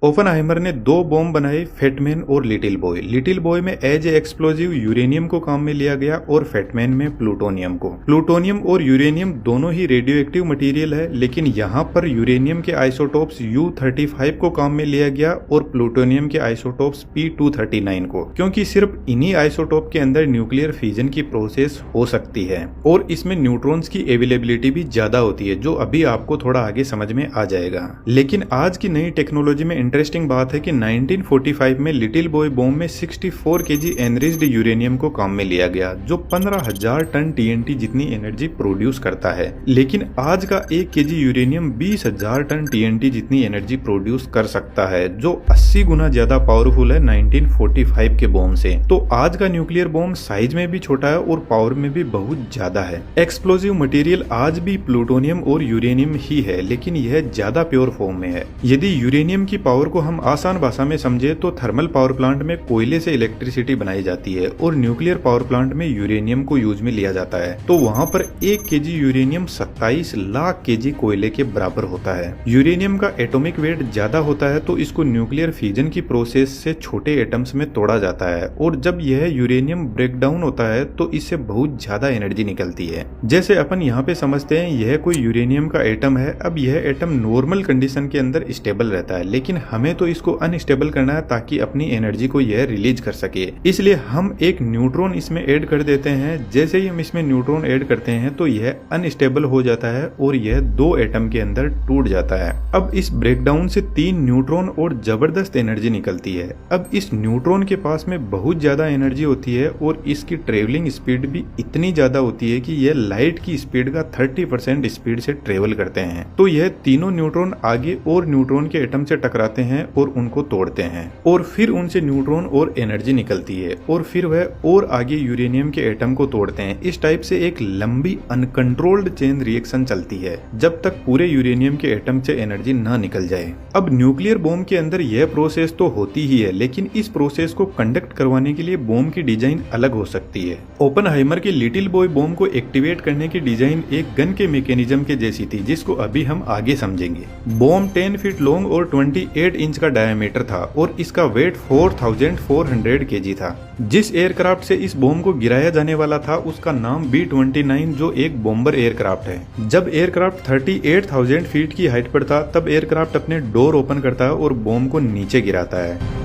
Oppenheimer ने दो bomb बनाए, फेटमैन और लिटिल बॉय। लिटिल बॉय में एज ए एक्सप्लोजिव यूरेनियम को काम में लिया गया और फेटमैन में प्लूटोनियम को। प्लूटोनियम और यूरेनियम दोनों ही रेडियो एक्टिव मटेरियल है, लेकिन यहाँ पर यूरेनियम के आइसोटोप्स U-35 को काम में लिया गया और प्लूटोनियम के आइसोटोप्स P-239 को, क्योंकि सिर्फ इन्हीं आइसोटोप के अंदर न्यूक्लियर फ्यूजन की प्रोसेस हो सकती है और इसमें न्यूट्रॉन्स की अवेलेबिलिटी भी ज्यादा होती है, जो अभी आपको थोड़ा आगे समझ में आ जाएगा। लेकिन आज की नई टेक्नोलॉजी में इंटरेस्टिंग बात है कि 1945 में लिटिल बॉय बॉम्ब में 64 kg एनरिच्ड यूरेनियम को काम में लिया गया, जो 15,000 टन TNT जितनी एनर्जी प्रोड्यूस करता है। लेकिन आज का 1 kg यूरेनियम 20,000 टन TNT जितनी एनर्जी प्रोड्यूस कर सकता है, जो 80 गुना ज्यादा पावरफुल है 1945 के बॉम्ब से। तो आज का न्यूक्लियर बॉम्ब साइज में भी छोटा है और पावर में भी बहुत ज्यादा है। एक्सप्लोजिव मटेरियल आज भी प्लूटोनियम और यूरेनियम ही है, लेकिन यह ज्यादा प्योर फॉर्म में है। यदि यूरेनियम की पावर को हम आसान भाषा में समझे तो थर्मल पावर प्लांट में कोयले से इलेक्ट्रिसिटी बनाई जाती है और न्यूक्लियर पावर प्लांट में यूरेनियम को यूज में लिया जाता है। तो वहाँ पर 1 kg यूरेनियम 27 लाख kg कोयले के बराबर होता है। यूरेनियम का एटॉमिक वेट ज्यादा होता है, तो इसको न्यूक्लियर फ्यूजन की प्रोसेस से छोटे एटम्स में तोड़ा जाता है और जब यह यूरेनियम ब्रेक डाउन होता है तो इससे बहुत ज्यादा एनर्जी निकलती है। जैसे अपन यहाँ पे समझते हैं यह कोई यूरेनियम का एटम है। अब यह एटम नॉर्मल कंडीशन के अंदर स्टेबल रहता है, लेकिन हमें तो इसको अनस्टेबल करना है ताकि अपनी एनर्जी को यह रिलीज कर सके। इसलिए हम एक न्यूट्रॉन इसमें ऐड कर देते हैं। जैसे ही हम इसमें न्यूट्रॉन ऐड करते हैं तो यह अनस्टेबल हो जाता है और यह 2 एटम के अंदर टूट जाता है। अब इस ब्रेकडाउन से 3 न्यूट्रॉन और जबरदस्त एनर्जी निकलती है। अब इस न्यूट्रॉन के पास में बहुत ज्यादा एनर्जी होती है और इसकी ट्रेवलिंग स्पीड भी इतनी ज्यादा होती है कि यह लाइट की स्पीड का 30% स्पीड से ट्रेवल करते हैं। तो यह तीनों न्यूट्रॉन आगे और न्यूट्रॉन के एटम से टकराते हैं और उनको तोड़ते हैं और फिर उनसे न्यूट्रॉन और एनर्जी निकलती है और फिर वह और आगे यूरेनियम के एटम को तोड़ते हैं। इस टाइप से एक लंबी अनकंट्रोल्ड चेन रिएक्शन चलती है जब तक पूरे यूरेनियम के एटम से एनर्जी ना निकल जाए। अब न्यूक्लियर बॉम्ब के अंदर यह प्रोसेस तो होती ही है, लेकिन इस प्रोसेस को कंडक्ट करवाने के लिए बॉम्ब की डिजाइन अलग हो सकती है। ओपेनहाइमर के लिटिल बॉय बॉम्ब को एक्टिवेट करने की डिजाइन एक गन के मैकेनिज्म के जैसी थी, जिसको अभी हम आगे समझेंगे। बॉम्ब 10 फीट लॉन्ग और 28 इंच का डायमीटर था और इसका वेट 4400 kg था। जिस एयरक्राफ्ट से इस बॉम्ब को गिराया जाने वाला था उसका नाम B-29, जो एक बॉम्बर एयरक्राफ्ट है। जब एयरक्राफ्ट 38,000 फीट की हाइट पर था तब एयरक्राफ्ट अपने डोर ओपन करता है और बॉम्ब को नीचे गिराता है।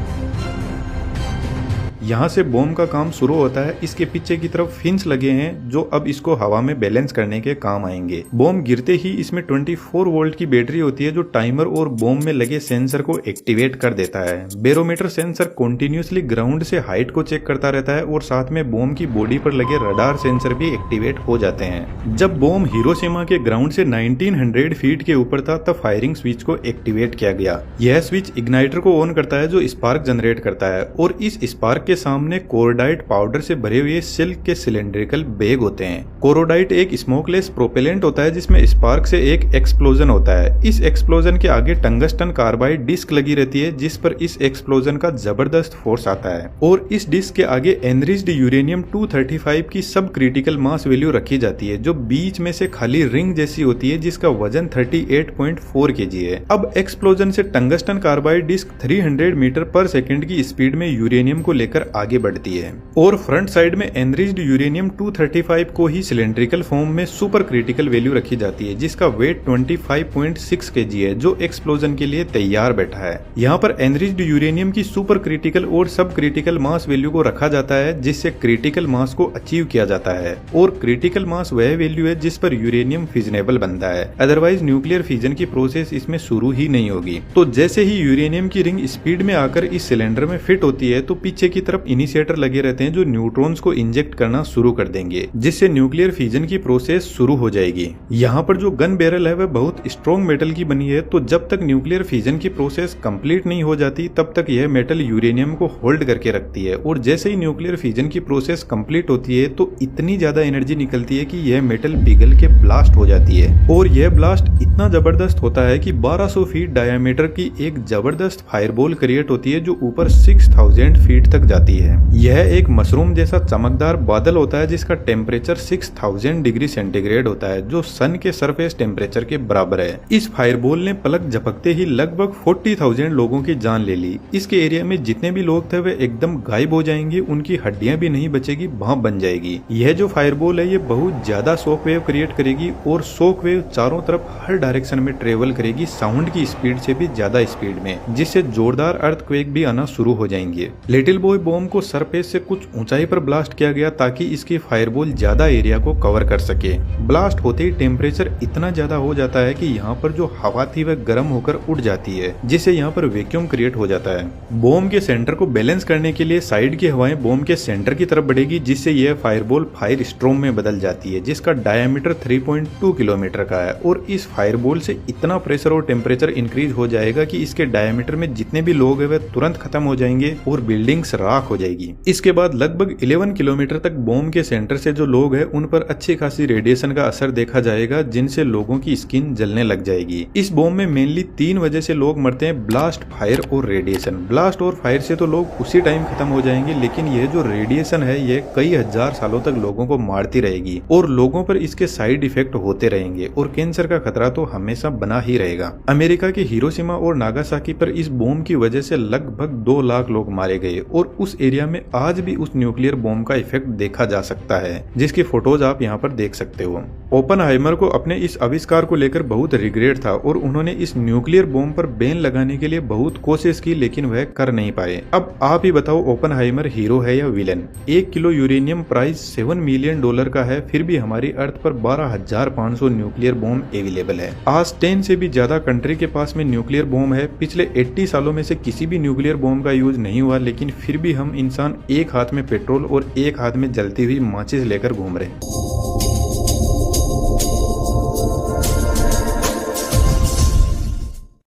यहाँ से बॉम्ब का काम शुरू होता है। इसके पीछे की तरफ फिन्स लगे हैं जो अब इसको हवा में बैलेंस करने के काम आएंगे। बॉम्ब गिरते ही इसमें 24 वोल्ट की बैटरी होती है जो टाइमर और बॉम्ब में लगे सेंसर को एक्टिवेट कर देता है। बैरोमीटर सेंसर कंटिन्यूअसली ग्राउंड से हाइट को चेक करता रहता है और साथ में बॉम्ब की बॉडी पर लगे रडार सेंसर भी एक्टिवेट हो जाते हैं। जब बॉम्ब हिरोशिमा के ग्राउंड से 1900 फीट के ऊपर था तब फायरिंग स्विच को एक्टिवेट किया गया। यह स्विच इग्नाइटर को ऑन करता है जो स्पार्क जनरेट करता है और इस स्पार्क के सामने कोरोडाइट पाउडर से भरे हुए सिल्क के सिलेंड्रिकल बैग होते हैं। कोरोडाइट एक स्मोकलेस प्रोपेलेंट होता है जिसमें स्पार्क से एक एक्सप्लोजन होता है। इस एक्सप्लोजन के आगे टंगस्टन कार्बाइड डिस्क लगी रहती है जिस पर इस एक्सप्लोजन का जबरदस्त फोर्स आता है और इस डिस्क के आगे एनरिच्ड यूरेनियम 235 की सब क्रिटिकल मास वैल्यू रखी जाती है, जो बीच में से खाली रिंग जैसी होती है जिसका वजन 38.4 kg है। अब एक्सप्लोजन से टंगस्टन कार्बाइड डिस्क 300 मीटर पर सेकंड की स्पीड में यूरेनियम को लेकर आगे बढ़ती है और फ्रंट साइड में एनरिच्ड यूरेनियम 235 को ही सिलेंड्रिकल फॉर्म में सुपर क्रिटिकल वैल्यू रखी जाती है जिसका वेट 25.6 kg है, जो एक्सप्लोजन के लिए तैयार बैठा है। यहाँ पर एनरिच्ड यूरेनियम की सुपर क्रिटिकल और सब क्रिटिकल मास वैल्यू को रखा जाता है जिससे क्रिटिकल मास को अचीव किया जाता है और क्रिटिकल मास वह वैल्यू है जिस पर यूरेनियम फिजनेबल बनता है, अदरवाइज न्यूक्लियर फिजन की प्रोसेस इसमें शुरू ही नहीं होगी। तो जैसे ही यूरेनियम की रिंग स्पीड में आकर इस सिलेंडर में फिट होती है तो पीछे की तरफ इनिशिएटर लगे रहते हैं जो न्यूट्रॉन्स को इंजेक्ट करना शुरू कर देंगे, जिससे न्यूक्लियर फिजन की प्रोसेस शुरू हो जाएगी। यहाँ पर जो गन बैरल है वह बहुत स्ट्रॉन्ग मेटल की बनी है, तो जब तक न्यूक्लियर फिजन की प्रोसेस कंप्लीट नहीं हो जाती तब तक यह मेटल यूरेनियम को होल्ड करके रखती है और जैसे ही न्यूक्लियर फिजन की प्रोसेस कंप्लीट होती है तो इतनी ज्यादा एनर्जी निकलती है कि यह मेटल पिघल के ब्लास्ट हो जाती है और यह ब्लास्ट इतना जबरदस्त होता है कि 1200 फीट डायमीटर की एक जबरदस्त फायरबॉल क्रिएट होती है जो ऊपर 6000 फीट तक जाती है। यह एक मशरूम जैसा चमकदार बादल होता है जिसका टेम्परेचर 6000 डिग्री सेंटीग्रेड होता है जो सन के सरफेस टेम्परेचर के बराबर है। इस फायरबॉल ने पलक झपकते ही लगभग 40,000 लोगों की जान ले ली। इसके एरिया में जितने भी लोग थे वे एकदम गायब हो जाएंगे, उनकी हड्डियां भी नहीं बचेगी, भाप बन जाएगी। यह जो फायरबॉल है ये बहुत ज्यादा शॉक वेव क्रिएट करेगी और शॉक वेव चारों तरफ हर डायरेक्शन में ट्रेवल करेगी साउंड की स्पीड से भी ज्यादा स्पीड में, जिससे जोरदार अर्थक्वेक भी आना शुरू हो जाएंगे। लिटिल बॉय बॉम्ब को सरफेस से कुछ ऊंचाई पर ब्लास्ट किया गया ताकि इसकी फायरबॉल ज्यादा एरिया को कवर कर सके। ब्लास्ट होते ही टेम्परेचर इतना ज्यादा हो जाता है कि यहाँ पर जो हवा थी वह गर्म होकर उड़ जाती है, जिससे यहाँ पर वैक्यूम क्रिएट हो जाता है। बॉम्ब के सेंटर को बैलेंस करने के लिए साइड की हवाएं बॉम्ब के सेंटर की तरफ बढ़ेगी, जिससे यह फायरबॉल फायर स्ट्रोम में बदल जाती है जिसका डायमीटर 3.2 किलोमीटर का है। और इस फायरबॉल से इतना प्रेशर और टेम्परेचर इंक्रीज हो जाएगा कि इसके डायमीटर में जितने भी लोग हैं वे तुरंत खत्म हो जाएंगे और बिल्डिंग्स राख हो जाएगी। इसके बाद लगभग 11 किलोमीटर तक बॉम्ब के सेंटर से जो लोग हैं उन पर अच्छी खासी रेडिएशन का असर देखा जाएगा, जिनसे लोगों की स्किन जलने लग जाएगी। इस बॉम्ब में मेनली 3 वजह से लोग मरते हैं, ब्लास्ट, फायर और रेडिएशन। ब्लास्ट और फायर से तो लोग उसी टाइम खत्म हो जाएंगे, लेकिन यह जो रेडिएशन है ये कई हजार सालों तक लोगों को मारती रहेगी और लोगों पर इसके साइड इफेक्ट होते रहेंगे और कैंसर का खतरा तो हमेशा बना ही रहेगा। अमेरिका के हिरोशिमा और नागासाकी पर इस बॉम्ब की वजह से लगभग 2 लाख लोग मारे गए और उस एरिया में आज भी उस न्यूक्लियर बॉम्ब का इफेक्ट देखा जा सकता है, जिसकी फोटोज आप यहाँ पर देख सकते हो। ओपनहाइमर को अपने इस आविष्कार को लेकर बहुत रिग्रेट था और उन्होंने इस न्यूक्लियर बॉम्ब पर बैन लगाने के लिए बहुत कोशिश की, लेकिन वह कर नहीं पाए। अब आप ही बताओ ओपनहाइमर हीरो है या villain? 1 kilo uranium price $7 million का है, फिर भी हमारी अर्थ पर 12,500 न्यूक्लियर बॉम्ब अवेलेबल है। आज 10 से भी ज्यादा कंट्री के पास में न्यूक्लियर बॉम्ब है। पिछले 80 सालों में से किसी भी न्यूक्लियर बॉम्ब का यूज नहीं हुआ, लेकिन फिर भी हम इंसान एक हाथ में पेट्रोल और एक हाथ में जलती हुई माचिस लेकर घूम रहे हैं।